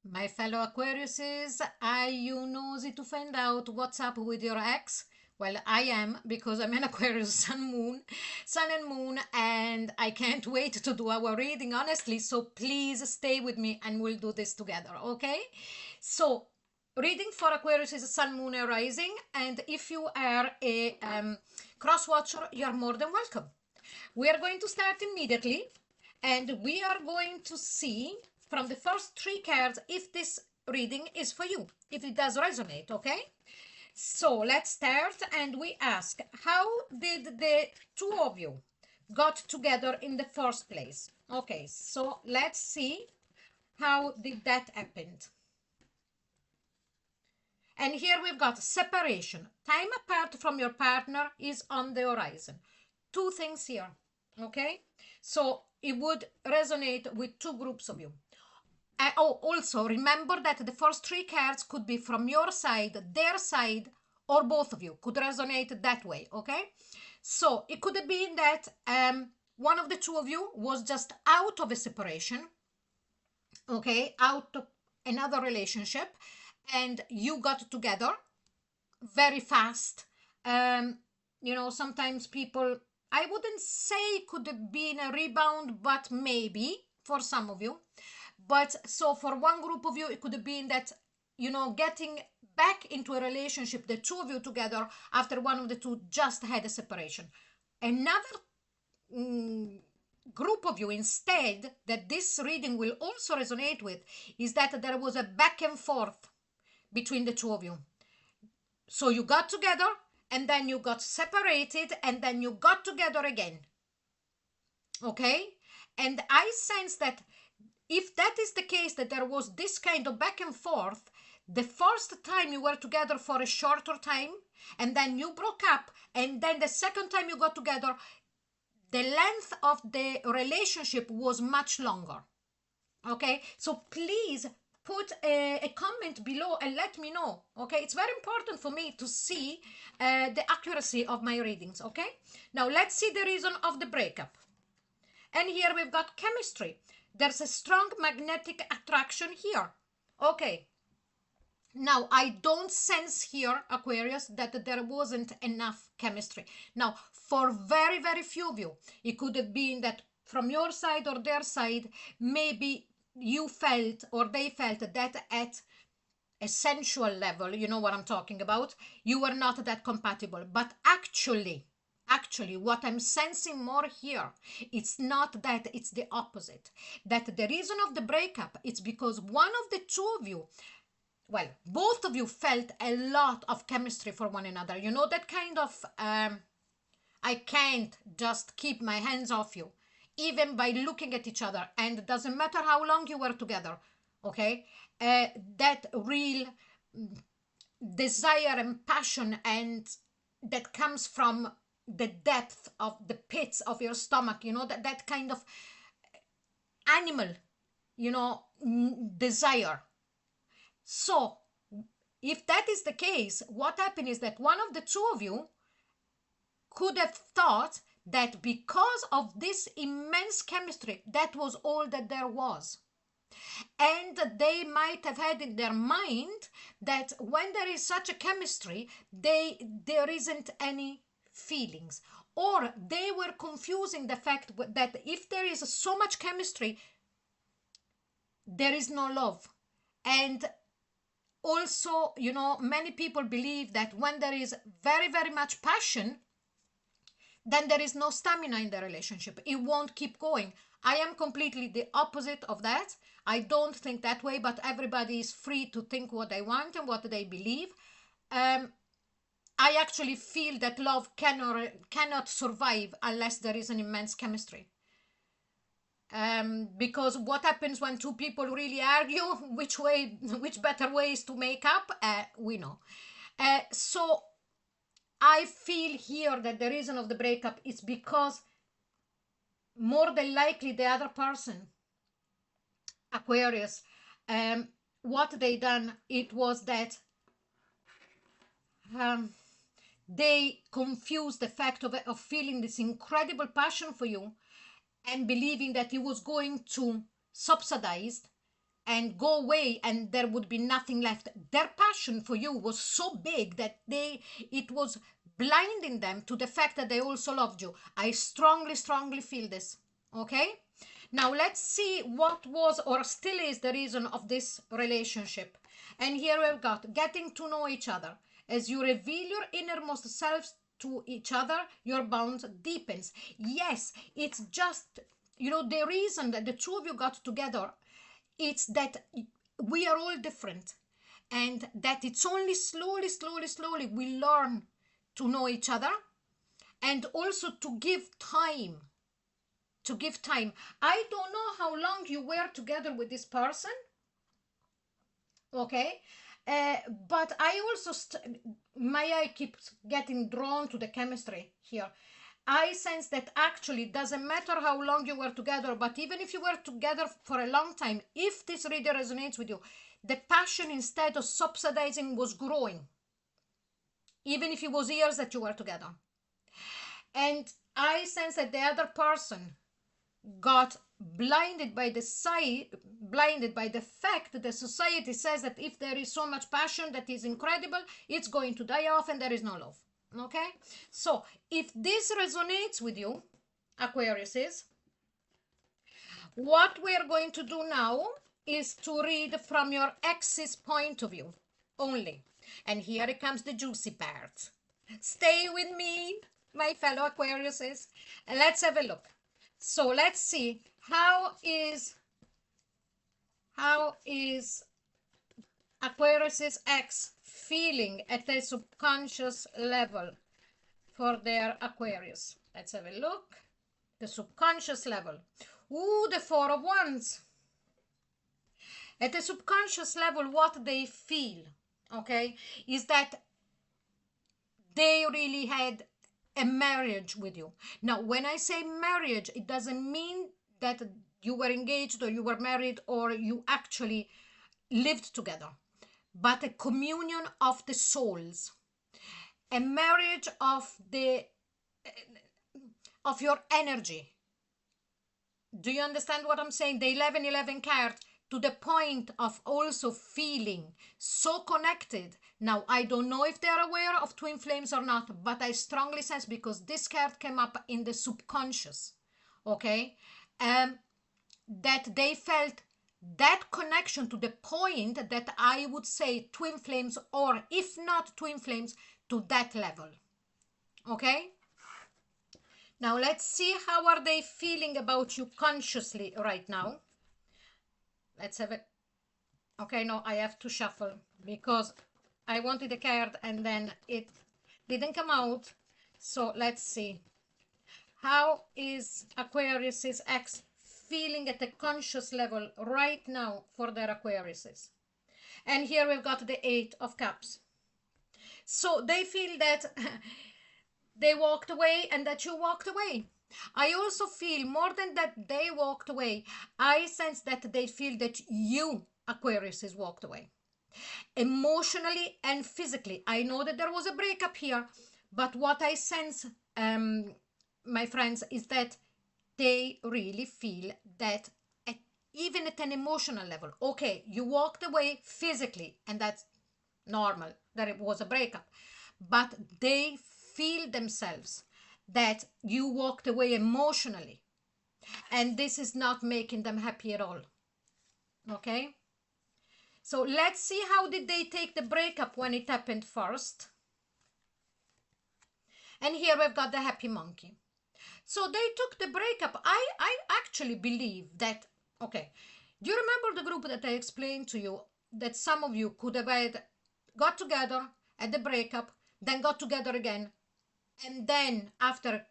My fellow Aquariuses, are you nosy to find out what's up with your ex? Well, I am because I'm an Aquarius sun and moon, and I can't wait to do our reading, honestly. So please stay with me and we'll do this together, okay? So, reading for Aquarius is sun, moon, and rising, and if you are a cross watcher, you're more than welcome. We are going to start immediately and we are going to see from the first three cards if this reading is for you, if it does resonate, okay? So let's start and we ask, how did the two of you got together in the first place? Okay, so let's see how did that happen. And here we've got separation. Time apart from your partner is on the horizon. Two things here, okay? So it would resonate with two groups of you. Also remember that the first three cards could be from your side, their side, or both of you. Could resonate that way, okay? So it could have been that one of the two of you was just out of a separation, okay, out of another relationship, and you got together very fast. Sometimes people, I wouldn't say could have been a rebound, but maybe for some of you. But so for one group of you, it could have been that, getting back into a relationship, the two of you together after one of the two just had a separation. Another group of you instead that this reading will also resonate with is that there was a back and forth between the two of you. So you got together and then you got separated and then you got together again. Okay? And I sense that if that is the case, that there was this kind of back and forth, the first time you were together for a shorter time and then you broke up, and then the second time you got together, the length of the relationship was much longer. Okay? So please put a comment below and let me know. Okay, it's very important for me to see the accuracy of my readings. Okay, now let's see the reason of the breakup. And here we've got chemistry. There's a strong magnetic attraction here. Okay, now I don't sense here, Aquarius, that there wasn't enough chemistry. Now for very very few of you, it could have been that from your side or their side, maybe you felt or they felt that at a sensual level, you know what I'm talking about, you were not that compatible. But actually what I'm sensing more here, it's not that, it's the opposite. That the reason of the breakup, it's because one of the two of you, well, both of you felt a lot of chemistry for one another. You know, that kind of I can't just keep my hands off you, even by looking at each other. And it doesn't matter how long you were together, okay? That real desire and passion, and that comes from the depth of the pits of your stomach, that kind of animal, desire. So if that is the case, what happened is that one of the two of you could have thought that because of this immense chemistry, that was all that there was. And they might have had in their mind that when there is such a chemistry, there isn't any feelings. Or they were confusing the fact that if there is so much chemistry, there is no love. And also, many people believe that when there is very, very much passion, then there is no stamina in the relationship. It won't keep going. I am completely the opposite of that. I don't think that way, but everybody is free to think what they want and what they believe. I actually feel that love cannot survive unless there is an immense chemistry. Because what happens when two people really argue, which better ways to make up, we know. So I feel here that the reason of the breakup is because more than likely the other person, Aquarius, what they done, it was that they confused the fact of feeling this incredible passion for you and believing that he was going to subsidize and go away and there would be nothing left. Their passion for you was so big that it was blinding them to the fact that they also loved you. I strongly, strongly feel this. Okay? Now let's see what was or still is the reason of this relationship. And here we've got getting to know each other. As you reveal your innermost selves to each other, your bond deepens. Yes, it's just, the reason that the two of you got together, it's that we are all different, and that it's only slowly, slowly, slowly we learn to know each other, and also to give time. I don't know how long you were together with this person, okay? But I also, my eye keeps getting drawn to the chemistry here. I sense that actually it doesn't matter how long you were together, but even if you were together for a long time, if this really resonates with you, the passion, instead of subsidizing, was growing, even if it was years that you were together. And I sense that the other person got blinded by the fact that the society says that if there is so much passion that is incredible, it's going to die off and there is no love. Okay, so if this resonates with you, Aquarius, is what we're going to do now is to read from your ex's point of view only. And here it comes the juicy part. Stay with me, my fellow Aquariuses, and let's have a look. So let's see how is Aquarius's ex feeling at the subconscious level for their Aquarius. Let's have a look. The subconscious level. Ooh, the Four of Wands. At the subconscious level, what they feel, okay, is that they really had a marriage with you. Now, when I say marriage, it doesn't mean that you were engaged or you were married or you actually lived together, but a communion of the souls, a marriage of your energy. Do you understand what I'm saying? The 1111 card, to the point of also feeling so connected. Now, I don't know if they're aware of twin flames or not, but I strongly sense, because this card came up in the subconscious, okay, that they felt that connection to the point that I would say twin flames, or if not twin flames, to that level. Okay? Now let's see how are they feeling about you consciously right now. Let's have it. Okay, no, I have to shuffle because I wanted a card and then it didn't come out. So let's see. How is Aquarius's ex feeling at the conscious level right now for their Aquariuses? And here we've got the 8 of Cups. So they feel that they walked away and that you walked away. I also feel more than that they walked away. I sense that they feel that you, Aquariuses, walked away. Emotionally and physically. I know that there was a breakup here, but what I sense, my friends, is that they really feel that even at an emotional level, okay, you walked away physically, and that's normal, that it was a breakup, but they feel themselves that you walked away emotionally, and this is not making them happy at all. Okay, so let's see how did they take the breakup when it happened first. And here we've got the happy monkey. So they took the breakup. I actually believe that, okay, do you remember the group that I explained to you that some of you could have got together at the breakup, then got together again, and then after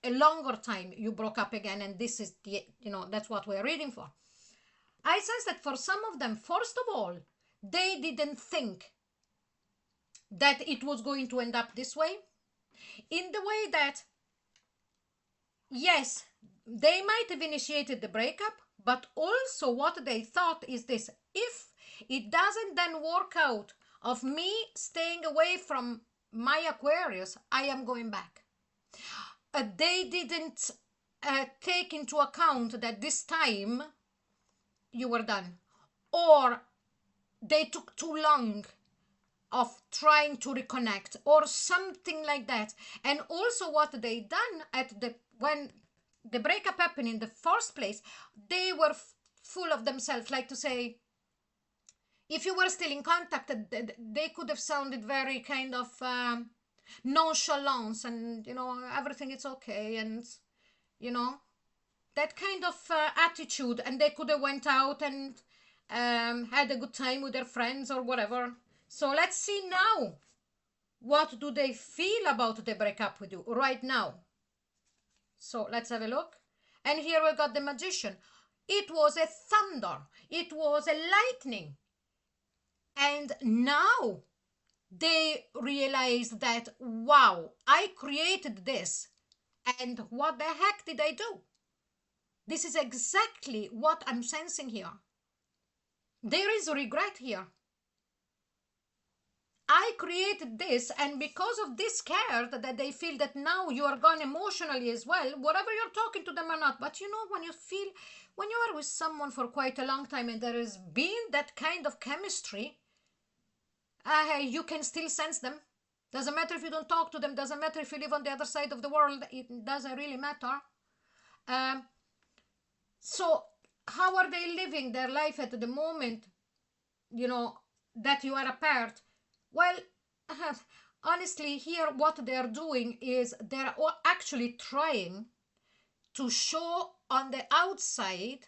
a longer time you broke up again, and this is the, that's what we're reading for. I sense that for some of them, first of all, they didn't think that it was going to end up this way, in the way that, yes, they might have initiated the breakup, but also what they thought is this: if it doesn't then work out of me staying away from my Aquarius, I am going back. They didn't take into account that this time you were done, or they took too long of trying to reconnect or something like that. And also what they done at the when the breakup happened in the first place, they were full of themselves, like to say, if you were still in contact, they could have sounded very kind of nonchalance, and everything is okay, and you know that kind of attitude, and they could have went out and had a good time with their friends or whatever. So let's see now, what do they feel about the breakup with you right now. So let's have a look. And here we got the Magician. It was a thunder, it was a lightning, and now they realize that, wow, I created this, and what the heck did I do? This is exactly what I'm sensing here. There is regret here. I created this, and because of this scared that they feel that now you are gone emotionally as well, whatever you're talking to them or not. But when you feel, when you are with someone for quite a long time and there has been that kind of chemistry, you can still sense them. Doesn't matter if you don't talk to them, doesn't matter if you live on the other side of the world, it doesn't really matter. So how are they living their life at the moment, that you are apart? Well, honestly, here what they're doing is they're actually trying to show on the outside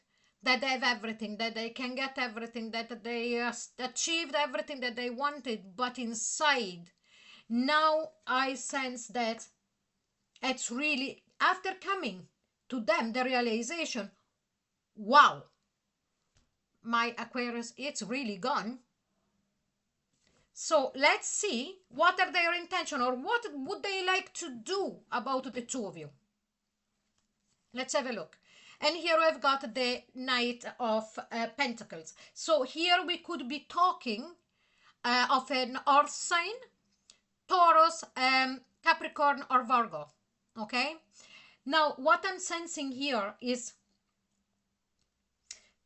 that they have everything, that they can get everything, that they achieved everything that they wanted, but inside, now I sense that it's really, after coming to them, the realization, wow, my Aquarius, it's really gone. So let's see what are their intention, or what would they like to do about the two of you. Let's have a look. And here I've got the Knight of Pentacles. So here we could be talking of an earth sign, Taurus, Capricorn, or Virgo. Okay? Now, what I'm sensing here is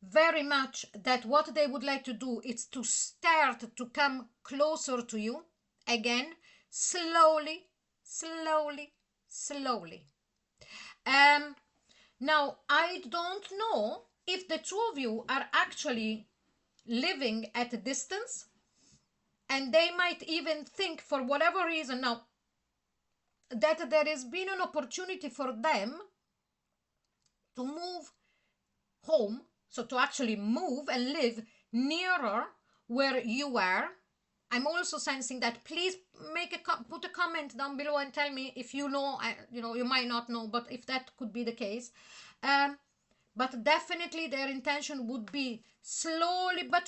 very much that what they would like to do is to start to come closer to you again, slowly, slowly, slowly. Now, I don't know if the two of you are actually living at a distance, and they might even think, for whatever reason now, that there has been an opportunity for them to move home, so to actually move and live nearer where you are. I'm also sensing that. Please put a comment down below and tell me if you know. You might not know, but if that could be the case. But definitely their intention would be slowly but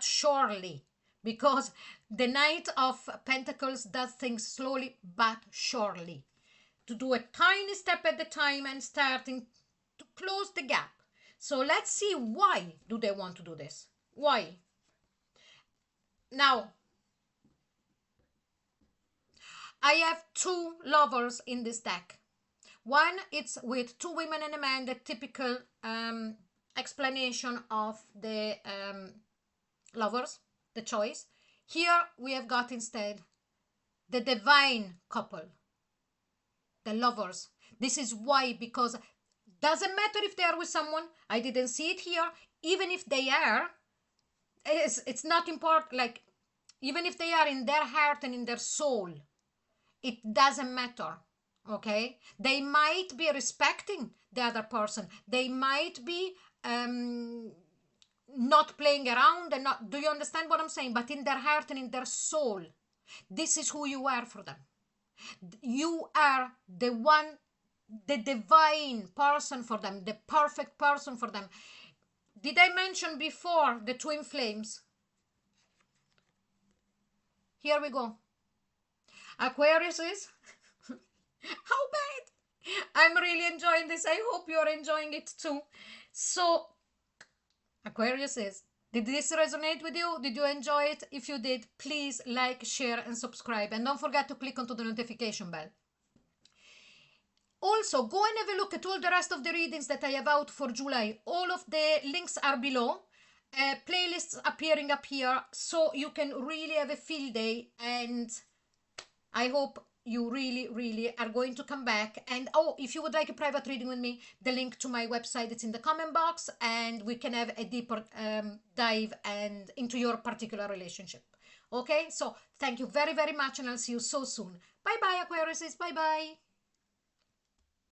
surely, because the Knight of Pentacles does things slowly but surely, to do a tiny step at a time and starting to close the gap. So let's see, why do they want to do this? Why? Now, I have two lovers in this deck. One, it's with two women and a man, the typical explanation of the lovers, the choice. Here we have got instead the divine couple, the lovers. This is why, because doesn't matter if they are with someone, I didn't see it here, even if they are, it's not important, like, even if they are in their heart and in their soul, it doesn't matter. Okay, they might be respecting the other person, they might be not playing around, and not, do you understand what I'm saying? But in their heart and in their soul, this is who you are for them. You are the one, the divine person for them, the perfect person for them. Did I mention before the twin flames? Here we go. Aquarius is how bad? I'm really enjoying this. I hope you're enjoying it too. So Aquarius is, did this resonate with you? Did you enjoy it? If you did, please like, share, and subscribe. And don't forget to click onto the notification bell. Also, go and have a look at all the rest of the readings that I have out for July. All of the links are below. playlists appearing up here, so you can really have a field day. And I hope you really, really are going to come back. And oh, if you would like a private reading with me, the link to my website is in the comment box, and we can have a deeper dive and into your particular relationship. Okay, so thank you very, very much, and I'll see you so soon. Bye bye, Aquariuses. Bye bye.